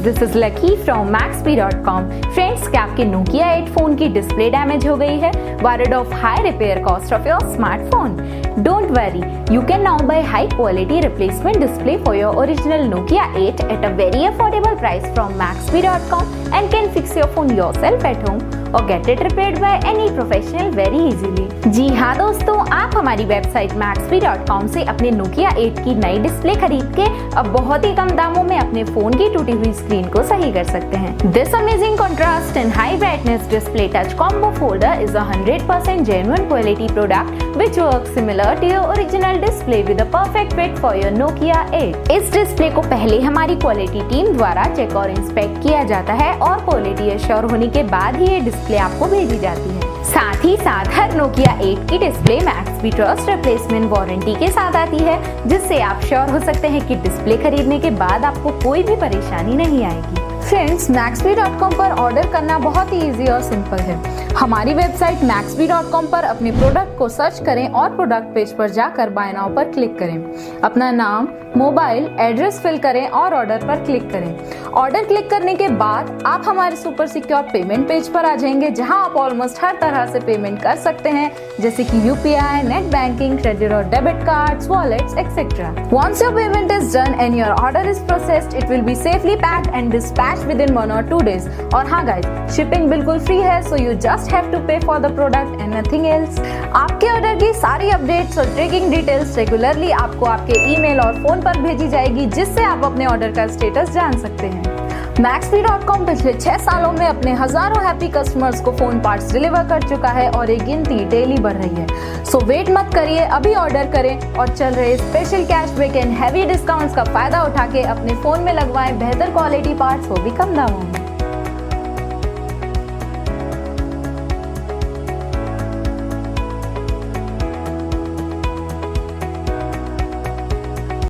This is lucky from Maxbhi.com। Friends, क्या आपके Nokia 8 phone की डिस्प्ले डैमेज हो गई है? Worried of high repair cost of your smartphone? Don't worry, you can now buy high quality replacement display for your original Nokia 8 at a very affordable price from Maxbhi.com and can fix your phone yourself at home or get it repaired by any professional very easily। जी हाँ दोस्तों, आप हमारी website Maxbhi.com से अपने Nokia 8 की नई display खरीद के अब बहुत ही कम दामों में अपने फोन की टूटी हुई स्क्रीन को सही कर सकते हैं। This amazing contrast and high brightness display touch combo folder is a 100% genuine quality product which works similar to your original display with a perfect fit for your Nokia 8। इस display को पहले हमारी quality team द्वारा check और inspect किया जाता है और क्वालिटी एश्योर होने के बाद ही ये डिस्प्ले आपको भेजी जाती है। साथ ही साथ हर Nokia 8 की display Maxbhi trust replacement warranty के साथ आती है, जिससे आप श्योर हो सकते हैं कि डिस्प्ले खरीदने के बाद आपको कोई भी परेशानी नहीं आएगी। फ्रेंड्स, Maxbhi.com पर ऑर्डर करना बहुत ही इजी और सिंपल है। हमारी वेबसाइट Maxbhi.com पर अपने प्रोडक्ट को सर्च करें और प्रोडक्ट पेज पर जाकर बाय नाउ पर क्लिक करें। अपना नाम, मोबाइल, एड्रेस फिल करें और ऑर्डर पर क्लिक करें। ऑर्डर क्लिक करने के बाद आप हमारे सुपर सिक्योर पेमेंट पेज पर आ जाएंगे, जहां आप ऑलमोस्ट हर तरह से पेमेंट कर सकते हैं, जैसे कि UPI, नेट बैंकिंग, क्रेडिट और debit cards, wallets etcetera. Once your payment is done and your order is processed, it will be safely packed and dispatched within 1 or 2 days। और हाँ गाइस, शिपिंग बिल्कुल free है, so you just have to pay for the product and nothing else। आपके order की सारी updates और tracking details regularly आपको आपके ईमेल और फोन पर भेजी जाएगी, जिससे आप अपने ऑर्डर का स्टेटस जान सकते हैं। Maxbhi.com पिछले 6 सालों में अपने हजारों हैप्पी कस्टमर्स को फोन पार्ट्स डिलीवर कर चुका है और ये गिनती डेली बढ़ रही है। सो वेट मत करिए, अभी ऑर्डर करें और चल रहे special cashback and heavy discounts का फायदा उठा के अपने फोन में लगवाएं बेहतर क्वालिटी पार्ट्स, वो भी कम दामों में।